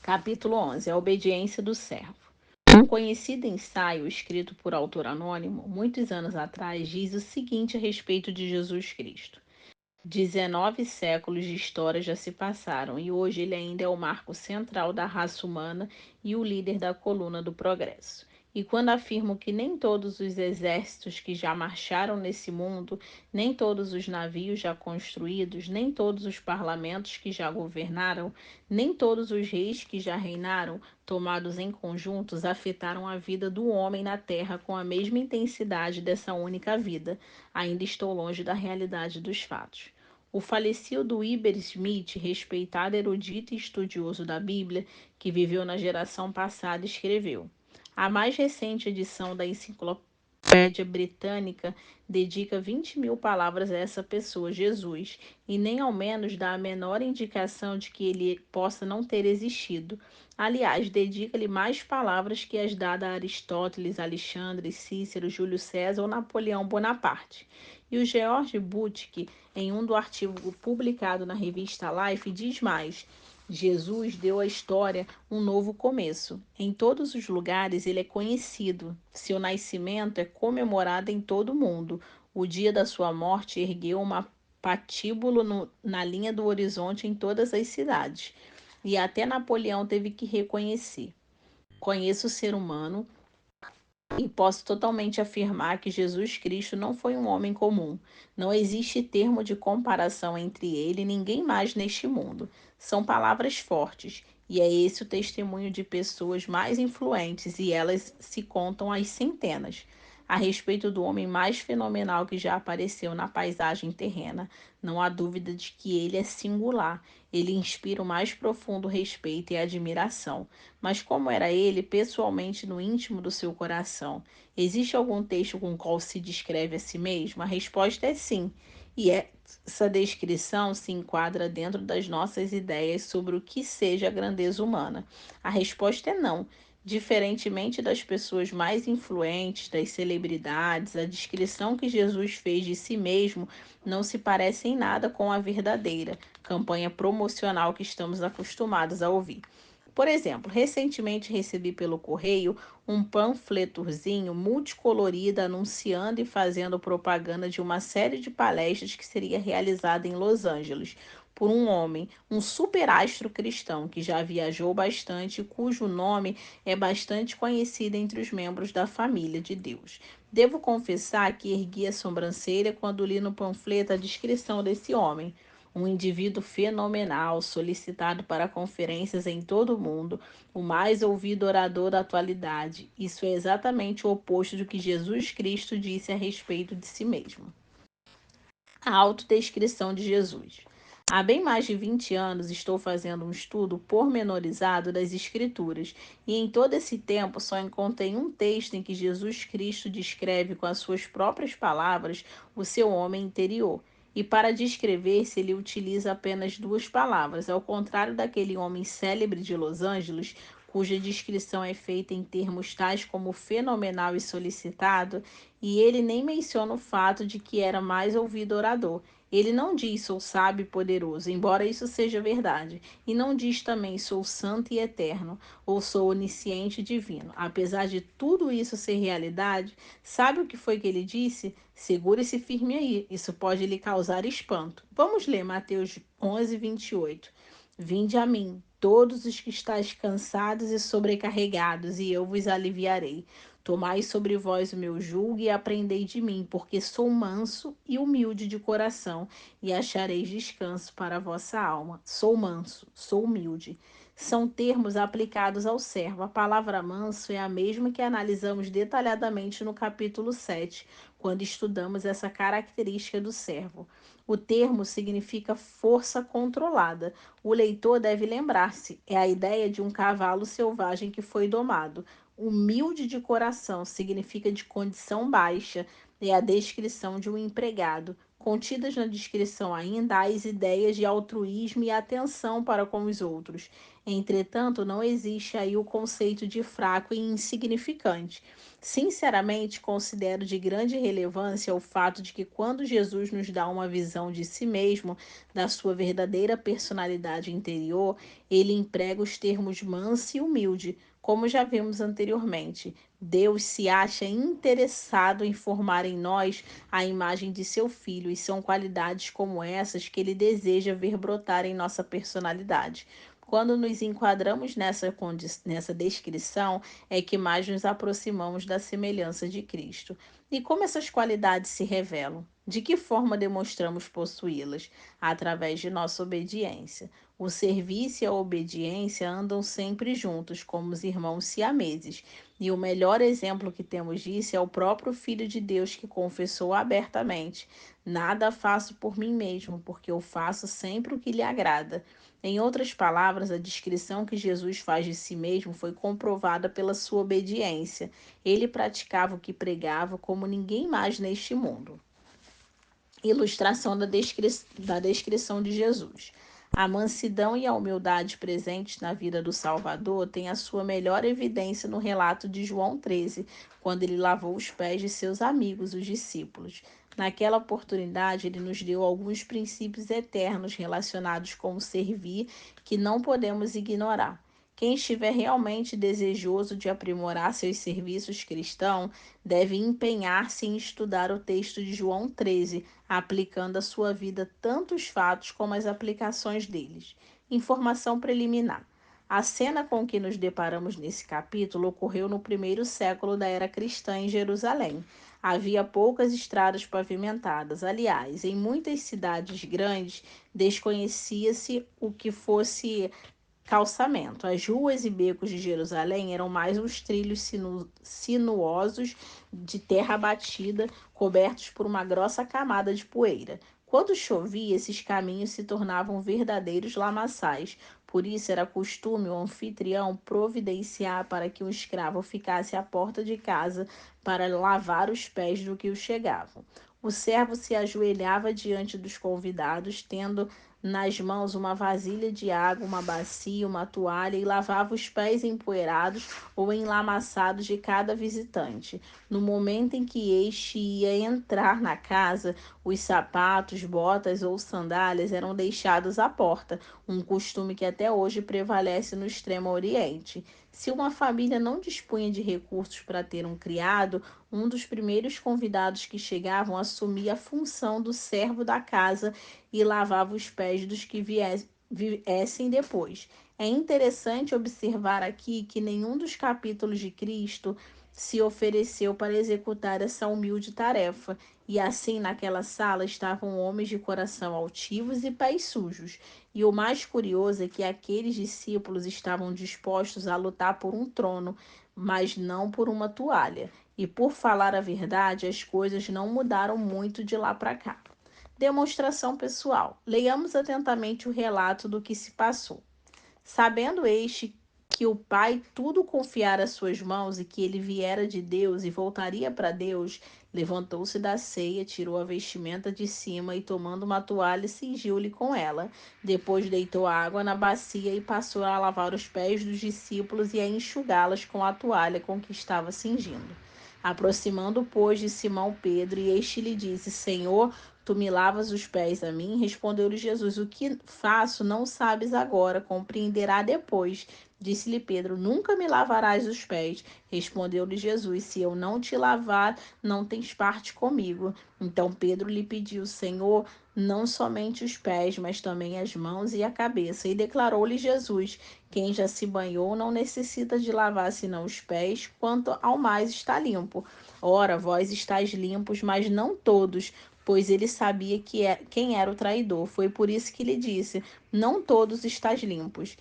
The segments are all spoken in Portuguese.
Capítulo 11. A obediência do servo. Um conhecido ensaio escrito por autor anônimo, muitos anos atrás, diz o seguinte a respeito de Jesus Cristo. 19 séculos de história já se passaram e hoje ele ainda é o marco central da raça humana e o líder da coluna do progresso. E quando afirmo que nem todos os exércitos que já marcharam nesse mundo, nem todos os navios já construídos, nem todos os parlamentos que já governaram, nem todos os reis que já reinaram, tomados em conjuntos, afetaram a vida do homem na terra com a mesma intensidade dessa única vida, ainda estou longe da realidade dos fatos. O falecido Iber Smith, respeitado erudito e estudioso da Bíblia, que viveu na geração passada, escreveu: a mais recente edição da Enciclopédia Britânica dedica 20.000 palavras a essa pessoa, Jesus, e nem ao menos dá a menor indicação de que ele possa não ter existido. Aliás, dedica-lhe mais palavras que as dadas a Aristóteles, Alexandre, Cícero, Júlio César ou Napoleão Bonaparte. E o George Buttick, em um do artigo publicado na revista Life, diz mais: Jesus deu à história um novo começo. Em todos os lugares ele é conhecido. Seu nascimento é comemorado em todo o mundo. O dia da sua morte ergueu uma patíbulo na linha do horizonte em todas as cidades. E até Napoleão teve que reconhecer. Conheço o ser humano e posso totalmente afirmar que Jesus Cristo não foi um homem comum. Não existe termo de comparação entre ele e ninguém mais neste mundo. São palavras fortes, e é esse o testemunho de pessoas mais influentes, e elas se contam às centenas, a respeito do homem mais fenomenal que já apareceu na paisagem terrena. Não há dúvida de que ele é singular. Ele inspira o mais profundo respeito e admiração. Mas como era ele pessoalmente no íntimo do seu coração? Existe algum texto com o qual se descreve a si mesmo? A resposta é sim. E essa descrição se enquadra dentro das nossas ideias sobre o que seja a grandeza humana. A resposta é não. Diferentemente das pessoas mais influentes, das celebridades, a descrição que Jesus fez de si mesmo não se parece em nada com a verdadeira campanha promocional que estamos acostumados a ouvir. Por exemplo, recentemente recebi pelo correio um panfletozinho multicolorido anunciando e fazendo propaganda de uma série de palestras que seria realizada em Los Angeles por um homem, um superastro cristão que já viajou bastante e cujo nome é bastante conhecido entre os membros da família de Deus. Devo confessar que ergui a sobrancelha quando li no panfleto a descrição desse homem. Um indivíduo fenomenal, solicitado para conferências em todo o mundo, o mais ouvido orador da atualidade. Isso é exatamente o oposto do que Jesus Cristo disse a respeito de si mesmo. A autodescrição de Jesus. Há bem mais de 20 anos estou fazendo um estudo pormenorizado das Escrituras, e em todo esse tempo só encontrei um texto em que Jesus Cristo descreve com as suas próprias palavras o seu homem interior. E para descrever-se, ele utiliza apenas duas palavras, ao contrário daquele homem célebre de Los Angeles, cuja descrição é feita em termos tais como fenomenal e solicitado, e ele nem menciona o fato de que era mais ouvido orador. Ele não diz sou sábio e poderoso, embora isso seja verdade, e não diz também sou santo e eterno, ou sou onisciente e divino. Apesar de tudo isso ser realidade, sabe o que foi que ele disse? Segure-se firme aí, isso pode lhe causar espanto. Vamos ler Mateus 11, 28. Vinde a mim, todos os que estáis cansados e sobrecarregados, e eu vos aliviarei. Tomai sobre vós o meu jugo e aprendei de mim, porque sou manso e humilde de coração, e achareis descanso para a vossa alma. Sou manso, sou humilde. São termos aplicados ao servo. A palavra manso é a mesma que analisamos detalhadamente no capítulo 7, quando estudamos essa característica do servo. O termo significa força controlada. O leitor deve lembrar-se, é a ideia de um cavalo selvagem que foi domado. Humilde de coração significa de condição baixa, é a descrição de um empregado. Contidas na descrição ainda há as ideias de altruísmo e atenção para com os outros. Entretanto, não existe aí o conceito de fraco e insignificante. Sinceramente, considero de grande relevância o fato de que quando Jesus nos dá uma visão de si mesmo, da sua verdadeira personalidade interior, ele emprega os termos manso e humilde, como já vimos anteriormente. Deus se acha interessado em formar em nós a imagem de seu filho, e são qualidades como essas que ele deseja ver brotar em nossa personalidade. Quando nos enquadramos nessa descrição, é que mais nos aproximamos da semelhança de Cristo. E como essas qualidades se revelam? De que forma demonstramos possuí-las? Através de nossa obediência. O serviço e a obediência andam sempre juntos, como os irmãos siameses. E o melhor exemplo que temos disso é o próprio Filho de Deus que confessou abertamente: Nada faço por mim mesmo, porque eu faço sempre o que lhe agrada. Em outras palavras, a descrição que Jesus faz de si mesmo foi comprovada pela sua obediência. Ele praticava o que pregava como ninguém mais neste mundo. Ilustração da descrição de Jesus. A mansidão e a humildade presentes na vida do Salvador têm a sua melhor evidência no relato de João 13, quando ele lavou os pés de seus amigos, os discípulos. Naquela oportunidade, ele nos deu alguns princípios eternos relacionados com o servir que não podemos ignorar. Quem estiver realmente desejoso de aprimorar seus serviços cristãos deve empenhar-se em estudar o texto de João 13, aplicando à sua vida tanto os fatos como as aplicações deles. Informação preliminar. A cena com que nos deparamos nesse capítulo ocorreu no primeiro século da era cristã em Jerusalém. Havia poucas estradas pavimentadas. Aliás, em muitas cidades grandes, desconhecia-se o que fosse calçamento. As ruas e becos de Jerusalém eram mais uns trilhos sinuosos de terra batida, cobertos por uma grossa camada de poeira. Quando chovia, esses caminhos se tornavam verdadeiros lamaçais. Por isso, era costume o anfitrião providenciar para que um escravo ficasse à porta de casa para lavar os pés do que o chegavam. O servo se ajoelhava diante dos convidados, tendo nas mãos uma vasilha de água, uma bacia, uma toalha, e lavava os pés empoeirados ou enlamaçados de cada visitante. No momento em que este ia entrar na casa, os sapatos, botas ou sandálias eram deixados à porta, um costume que até hoje prevalece no Extremo Oriente. Se uma família não dispunha de recursos para ter um criado, um dos primeiros convidados que chegavam assumia a função do servo da casa e lavava os pés dos que viessem depois. É interessante observar aqui que nenhum dos capítulos de Cristo se ofereceu para executar essa humilde tarefa, e assim naquela sala estavam homens de coração altivos e pés sujos. E o mais curioso é que aqueles discípulos estavam dispostos a lutar por um trono, mas não por uma toalha. E por falar a verdade, as coisas não mudaram muito de lá para cá. Demonstração pessoal. Leiamos atentamente o relato do que se passou. Sabendo este que o Pai tudo confiara às suas mãos e que ele viera de Deus e voltaria para Deus, levantou-se da ceia, tirou a vestimenta de cima e, tomando uma toalha, cingiu-lhe com ela. Depois deitou água na bacia e passou a lavar os pés dos discípulos e a enxugá-las com a toalha com que estava cingindo. Aproximando, pois, de Simão Pedro, e este lhe disse: Senhor, tu me lavas os pés a mim? Respondeu-lhe Jesus: O que faço não sabes agora, compreenderá depois. Disse-lhe Pedro: Nunca me lavarás os pés. Respondeu-lhe Jesus: Se eu não te lavar, não tens parte comigo. Então Pedro lhe pediu: Senhor, não somente os pés, mas também as mãos e a cabeça. E declarou-lhe Jesus: Quem já se banhou não necessita de lavar senão os pés, quanto ao mais está limpo. Ora, vós estáis limpos, mas não todos, pois ele sabia quem era o traidor. Foi por isso que lhe disse: Não todos estáis limpos.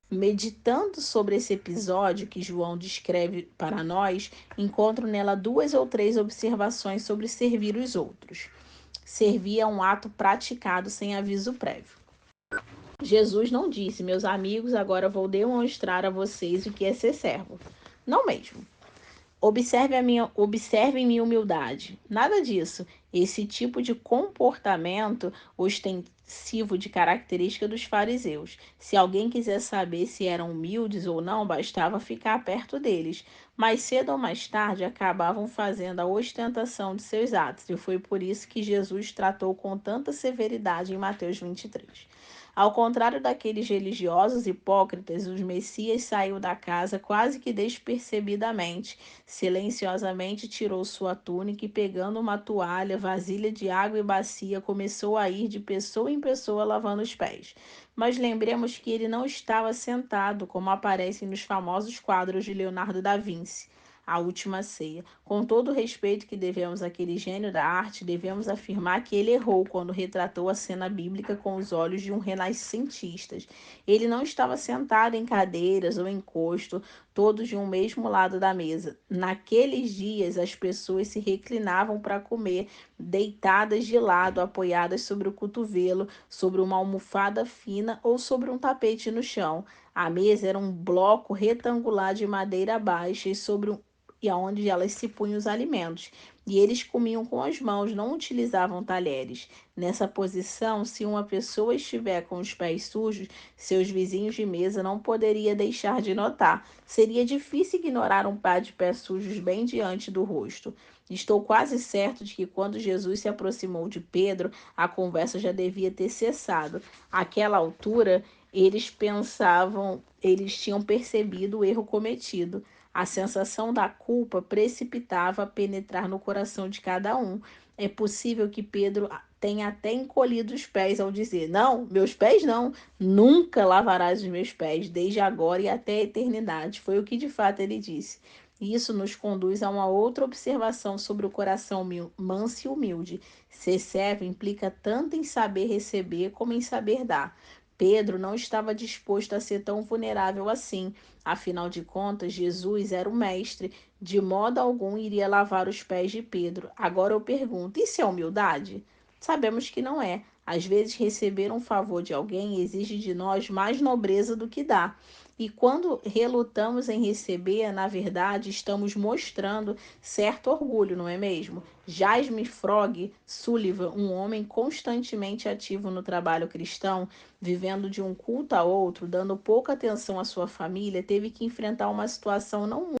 Meditando sobre esse episódio que João descreve para nós, encontro nela duas ou três observações sobre servir os outros. Servir é um ato praticado sem aviso prévio. Jesus não disse: Meus amigos, agora vou demonstrar a vocês o que é ser servo. Não mesmo. Observe minha humildade. Nada disso. Esse tipo de comportamento ostensivo de característica dos fariseus. Se alguém quiser saber se eram humildes ou não, bastava ficar perto deles. Mais cedo ou mais tarde acabavam fazendo a ostentação de seus atos, e foi por isso que Jesus tratou com tanta severidade em Mateus 23. Ao contrário daqueles religiosos hipócritas, o Messias saiu da casa quase que despercebidamente. Silenciosamente tirou sua túnica e, pegando uma toalha, vasilha de água e bacia, começou a ir de pessoa em pessoa lavando os pés. Mas lembremos que ele não estava sentado, como aparece nos famosos quadros de Leonardo da Vinci. A Última Ceia. Com todo o respeito que devemos àquele gênio da arte, devemos afirmar que ele errou quando retratou a cena bíblica com os olhos de um renascentista. Ele não estava sentado em cadeiras ou encosto, todos de um mesmo lado da mesa. Naqueles dias, as pessoas se reclinavam para comer, deitadas de lado, apoiadas sobre o cotovelo, sobre uma almofada fina ou sobre um tapete no chão. A mesa era um bloco retangular de madeira baixa e aonde elas se punham os alimentos. E eles comiam com as mãos, não utilizavam talheres. Nessa posição, se uma pessoa estiver com os pés sujos, seus vizinhos de mesa não poderia deixar de notar. Seria difícil ignorar um par de pés sujos bem diante do rosto. Estou quase certo de que quando Jesus se aproximou de Pedro, a conversa já devia ter cessado. Àquela altura, eles tinham percebido o erro cometido. A sensação da culpa precipitava a penetrar no coração de cada um. É possível que Pedro tenha até encolhido os pés ao dizer: Não, meus pés não, nunca lavarás os meus pés, desde agora e até a eternidade. Foi o que de fato ele disse. Isso nos conduz a uma outra observação sobre o coração manso e humilde. Ser servo implica tanto em saber receber como em saber dar. Pedro não estava disposto a ser tão vulnerável assim. Afinal de contas, Jesus era o mestre. De modo algum iria lavar os pés de Pedro. Agora eu pergunto: isso é humildade? Sabemos que não é. Às vezes, receber um favor de alguém exige de nós mais nobreza do que dá. E quando relutamos em receber, na verdade, estamos mostrando certo orgulho, não é mesmo? Jasmine Frog Sullivan, um homem constantemente ativo no trabalho cristão, vivendo de um culto a outro, dando pouca atenção à sua família, teve que enfrentar uma situação não